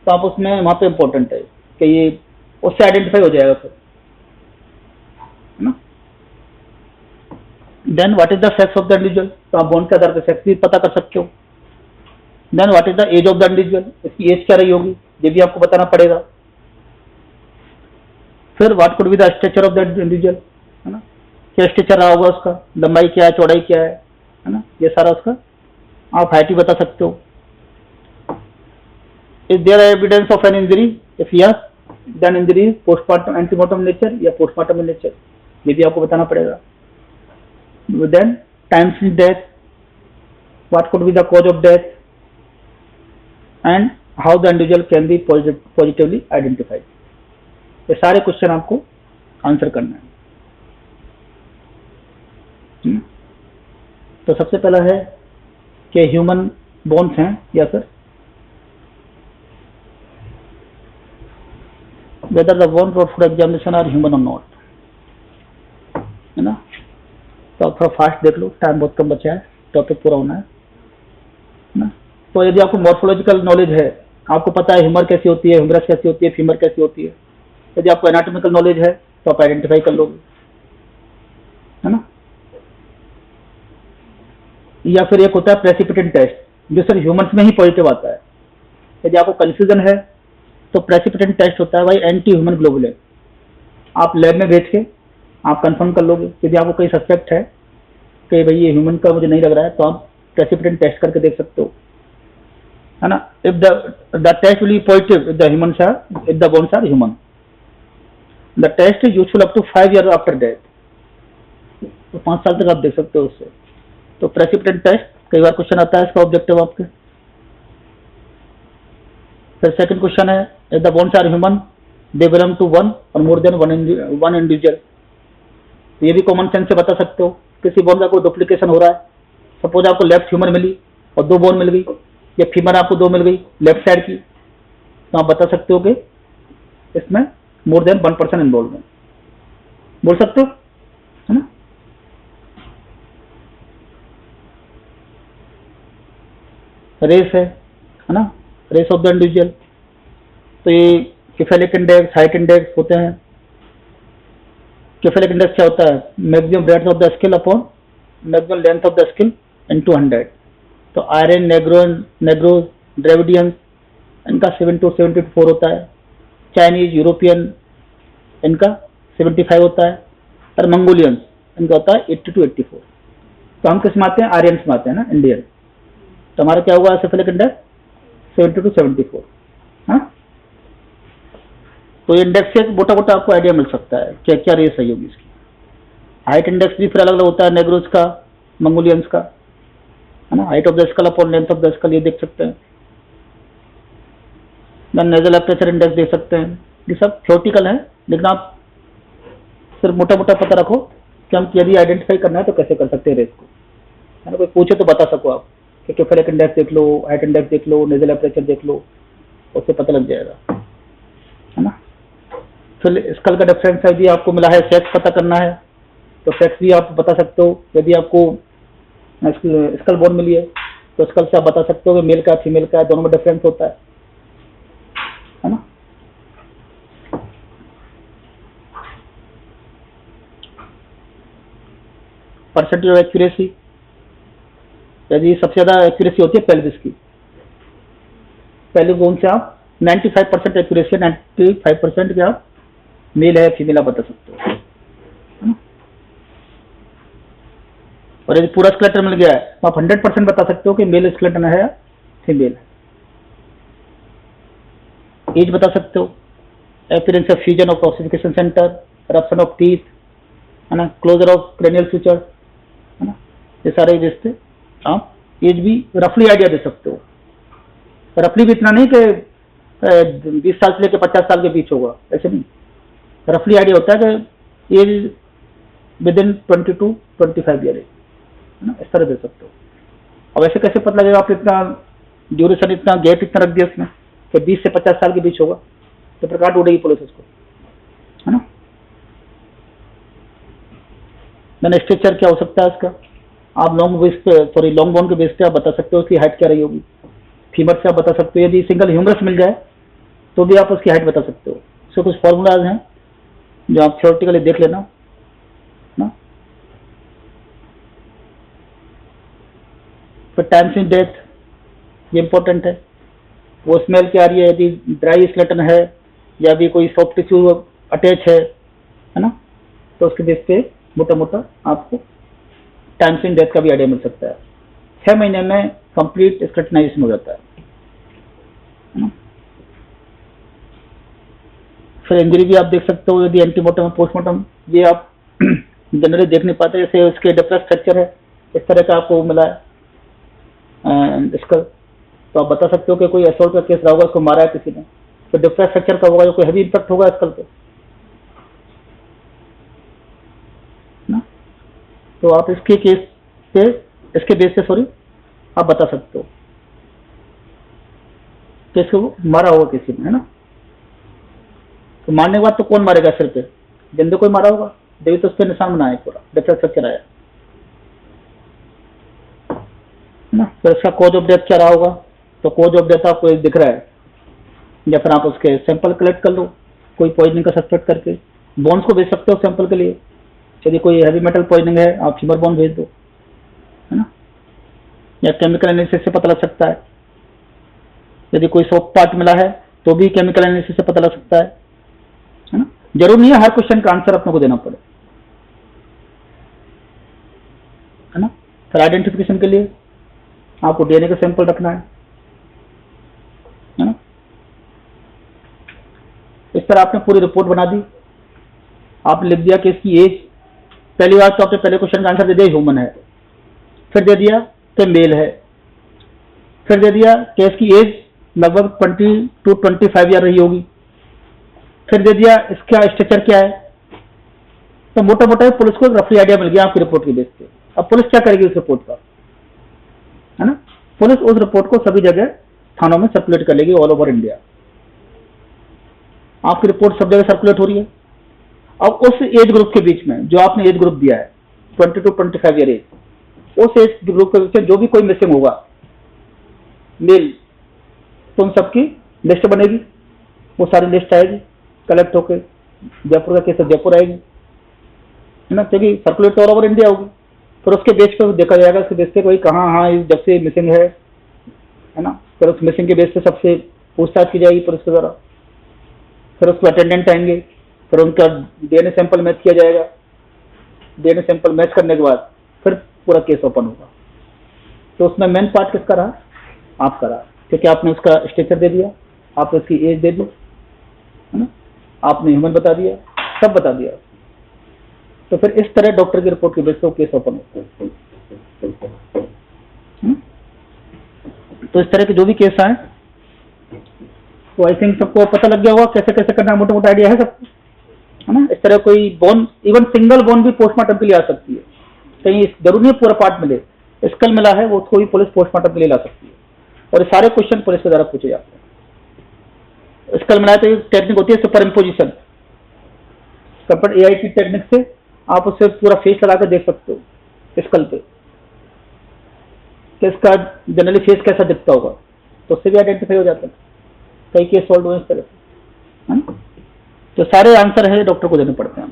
Speaker 1: तो आप उसमें वहाँ पे इम्पोर्टेंट है कि ये उससे आइडेंटिफाई हो जाएगा फिर, है ना। Then what is the sex of the individual, तो आप बोन के आधार पर सेक्स भी पता कर सकते हो। Then what is the age of the individual, इसकी एज क्या रही होगी ये भी आपको बताना पड़ेगा। फिर what could be the structure of the individual, है ना, क्या स्ट्रक्चर रहा होगा उसका, लंबाई क्या है, चौड़ाई क्या है ना, ये सारा उसका आप हाइट ही बता सकते हो। Is there evidence of an injury, if yes then injury postmortem antemortem nature या पोस्टमार्टम नेचर, ये भी आपको बताना पड़ेगा। Then times in death, what could be the cause of death and how the individual can be positively identified, ये सारे question आपको answer करना है। तो सबसे पहला है कि ह्यूमन बोन्स हैं या फिर whether the bone brought for examination are human or not, है ना। तो आप थोड़ा फास्ट देख लो, टाइम बहुत कम बचा है, टॉपिक पूरा होना है ना। तो यदि आपको मॉर्फोलॉजिकल नॉलेज है, आपको पता है ह्यूमर कैसी होती है, ह्यूमरस कैसी होती है, फीमर कैसी होती है, यदि आपको एनाटॉमिकल नॉलेज है तो आप आइडेंटिफाई कर लोगे, है ना। या फिर एक होता है प्रेसिपिटेंट टेस्ट, जो सिर्फ ह्यूमंस में ही पॉजिटिव आता है। यदि आपको कंफ्यूजन है तो प्रेसिपिटेंट टेस्ट होता है भाई एंटी ह्यूमन ग्लोबुलिन, आप लैब में भेज के आप कंफर्म कर लोगे। यदि आपको कोई सस्पेक्ट है कि भाई ये ह्यूमन का मुझे नहीं लग रहा है, तो आप प्रेसिपिटेंट टेस्ट करके देख सकते हो, है ना। If the test will be positive if the human are, if the bones are human, the test is useful up to 5 years after death, तो 5 साल तक आप देख सकते हो उससे। तो प्रेसिपिटेंट टेस्ट कई बार क्वेश्चन आता है, इसका ऑब्जेक्टिव आपके। फिर सेकंड क्वेश्चन है if the bones are human they belong to one और मोर देन वन इंडिविजुअल, ये भी कॉमन सेंस से बता सकते हो। किसी बोन का कोई डुप्लीकेशन हो रहा है, सपोज आपको लेफ्ट ह्यूमर मिली और 2 बोन मिल गई, या फीमर आपको 2 मिल गई लेफ्ट साइड की, तो आप बता सकते हो कि इसमें मोर देन 1% इन्वॉल्व है, बोल सकते हो, है ना। रेस है ना, रेस ऑफ द इंडिविजुअल, तो ये केफेलिक इंडेक्स, हाइट इंडेक्स होते हैं। केफेलिक इंडेक्स क्या होता है, maximum breadth of the skill upon maximum length of the skill into 100। तो आयरन, नेग्रो, ड्रेविडियंस इनका 7 to 74 होता है, चाइनीज, यूरोपियन इनका 75 होता है, और मंगोलियंस इनका होता है 80 to 84। तो हम किस में आते हैं, आर्यंस में आते हैं ना, इंडियन। तो हमारा क्या होगा केफेलिक इंडेक्स 70 to 74, हाँ। तो इंडेक्स से मोटा मोटा आपको आइडिया मिल सकता है क्या क्या रेस सही होगी इसकी। हाइट इंडेक्स भी फिर अलग अलग होता है, नेग्रोज का, मंगोलियंस का, है ना। Height of the skull upon length of the skull ये देख सकते हैं। नेजल एपरेचर इंडेक्स देख सकते हैं। ये सब थ्योरेटिकल है, लेकिन आप सिर्फ मोटा मोटा पता रखो कि हम यदि आइडेंटिफाई करना है तो कैसे कर सकते हैं रेस को, है ना। कोई पूछे तो बता सको आप कि केफेलिक इंडेक्स देख लो, हाइट इंडेक्स देख लो, नेजल एपरेचर देख लो, उससे पता लग जाएगा, है ना। फिर स्कल का डिफरेंस यदि आपको मिला है, सेक्स पता करना है तो सेक्स भी आप बता सकते हो। यदि आपको स्कल बोन मिली है तो स्कल से आप बता सकते हो कि मेल का फीमेल का दोनों में डिफरेंस होता है ना। परसेंटेज ऑफ एक्यूरेसी, यदि सबसे ज्यादा एक्यूरेसी होती है पेल्विस की, पेल्विक बोन से आप 95% एक्यूरेसी, 95% के आप मेल है फीमेल आप बता सकते हो, है ना। और यदि पूरा स्केलेटन मिल गया है तो आप 100% बता सकते हो कि मेल स्केलेटन है या फीमेल है। एज बता सकते हो, appearance of fusion of ossification centre, corruption of teeth, है ना, क्लोजर ऑफ क्रेनियल फ्यूचर, है ना। ये सारे रिश्ते आप एज भी रफली आइडिया दे सकते हो। रफली भी इतना नहीं कि 20 साल से लेकर 50 साल के बीच होगा, ऐसे नहीं। रफली आइडिया होता है कि age within 20 to 25 year, है ना, इस तरह दे सकते हो। अब ऐसे कैसे पता लगेगा, आप इतना ड्यूरेशन, इतना गैप इतना रख दिया इसमें कि 20 से 50 साल के बीच होगा, तो प्रकार ढूंढेगी पुलिस उसको, है ना। मैंने स्ट्रक्चर क्या हो सकता है इसका, आप लॉन्ग बोन के बेस पे आप बता सकते हो उसकी हाइट क्या रही होगी। फीमर से आप बता सकते हो, यदि सिंगल ह्यूमरस मिल जाए तो भी आप उसकी हाइट बता सकते हो। इसके कुछ फॉर्मूलाज हैं जो आप थ्योरेटिकली देख लेना ना। फिर टाइम सिंस डेथ, ये इंपॉर्टेंट है। वो स्मेल क्या आ रही है, यदि ड्राई स्केलेटन है या भी कोई सॉफ्ट टिश्यू अटैच है ना, तो उसके बेस पे मोटा मोटा आपको टाइम सिंस डेथ का भी आइडिया मिल सकता है। 6 महीने में कंप्लीट स्केलेटनाइजेशन हो जाता है ना। फिर इंजरी भी आप देख सकते हो, यदि एंटीमोर्टम पोस्टमार्टम, ये आप जनरली देख नहीं पाते। जैसे उसके डिप्रेस फ्रैक्चर है, इस तरह का आपको मिला है इसका, तो आप बता सकते हो कि कोई असॉल्ट का केस रहा होगा, उसको मारा है किसी ने, तो डिप्रेस फ्रैक्चर का होगा, जो कोई हैवी इम्पैक्ट होगा स्कल पे ना। तो आप इसके केस पे, इसके बेस से आप बता सकते हो कि इसको मारा होगा किसी ने, है ना। तो मारने के बाद तो कौन मारेगा सिर पे, जिंदे कोई मारा होगा, देवी तो उस पर निशान बनाया पूरा, डिप्रेस फ्रैक्चर आया ना। फिर इसका कॉज ऑफ डेथ क्या रहा होगा, तो कॉज ऑफ डेथ आपको दिख रहा है, या फिर आप उसके सैंपल कलेक्ट कर लो कोई पॉइजनिंग का सस्पेक्ट करके। बोन्स को भेज सकते हो सैंपल के लिए, यदि कोई हैवी मेटल पॉइजनिंग है आप फीमर बोन भेज दो, है ना। या केमिकल एनालिसिस से पता लग सकता है, यदि कोई सॉफ्ट पार्ट मिला है तो भी केमिकल एनालिसिस से पता लग सकता है ना। जरूर नहीं है हर क्वेश्चन का आंसर अपने को देना पड़े, है ना। फिर आइडेंटिफिकेशन के लिए आपको डीएनए का सैंपल रखना है ना। इस तरह आपने पूरी रिपोर्ट बना दी, आपने लिख दिया कि इसकी एज, पहली बात तो आपने पहले क्वेश्चन का आंसर दे दिया ह्यूमन है, फिर दे दिया कि मेल है, फिर दे दिया कि इसकी एज लगभग 20 to 25 ईयर रही होगी, फिर दे दिया इसका स्ट्रक्चर क्या है। तो मोटा मोटा पुलिस को एक रफली आइडिया मिल गया आपकी रिपोर्ट के बेस पे। अब पुलिस क्या करेगी उस रिपोर्ट का, है ना। पुलिस उस रिपोर्ट को सभी जगह थानों में सर्कुलेट कर लेगी ऑल ओवर इंडिया। आपकी रिपोर्ट सब जगह सर्कुलेट हो रही है। अब उस एज ग्रुप के बीच में जो आपने एज ग्रुप दिया है 20 to 25 ईयर एज, उस एज ग्रुप के बीच में जो भी कोई मिसिंग होगा मेल, तो उन सबकी लिस्ट बनेगी, वो सारी लिस्ट आएगी कलेक्ट होकर, जयपुर का केस है जयपुर आएगी, है ना, क्योंकि सर्कुलेट ऑल ओवर इंडिया होगी। फिर उसके बेस पे देखा जाएगा, उसके बेस पे कोई कहाँ हाँ जब से मिसिंग है ना, फिर उस मिसिंग के बेस पे सबसे पूछताछ की जाएगी पुलिस के द्वारा। फिर उसको अटेंडेंट आएंगे, फिर उनका डीएनए सैंपल मैच किया जाएगा, डीएनए सैंपल मैच करने के बाद फिर पूरा केस ओपन होगा। तो उसमें मेन पार्ट किसका रहा, आपका रहा, क्योंकि आपने उसका स्ट्रक्चर दे दिया, आपने उसकी एज दे दी, है ना, आपने ह्यूमन बता दिया, सब बता दिया। तो फिर इस तरह डॉक्टर की रिपोर्ट के बेस पे केस ओपन होता है। तो इस तरह के जो भी केस आए, तो आई थिंक सबको पता लग गया होगा कैसे कैसे करना, मोटा मोटा आइडिया है सबको, है ना। इस तरह कोई बोन, इवन सिंगल बोन भी पोस्टमार्टम के लिए आ सकती है, कहीं जरूरी नहीं पूरा पार्ट मिले, स्कल मिला है वो कोई पुलिस पोस्टमार्टम के लिए ला सकती है। और ये सारे क्वेश्चन पुलिस के द्वारा पूछे जाते हैं। स्कल मिला तो एक टेक्निक होती है सुपर इम्पोजिशन, एआईटी टेक्निक से आप उससे पूरा फेस लगा कर देख सकते हो स्कल पे कि इसका जनरली फेस कैसा दिखता होगा, तो उससे भी आइडेंटिफाई हो जाता है। कई केस सॉल्व हुए इस तरह से, है ना। तो सारे आंसर है डॉक्टर को देने पड़ते हैं।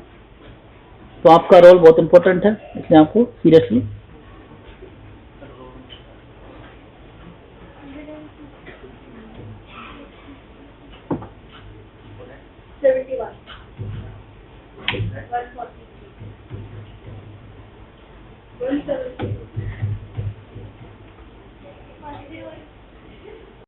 Speaker 1: तो आपका रोल बहुत इंपॉर्टेंट है, इसलिए आपको सीरियसली
Speaker 2: $71.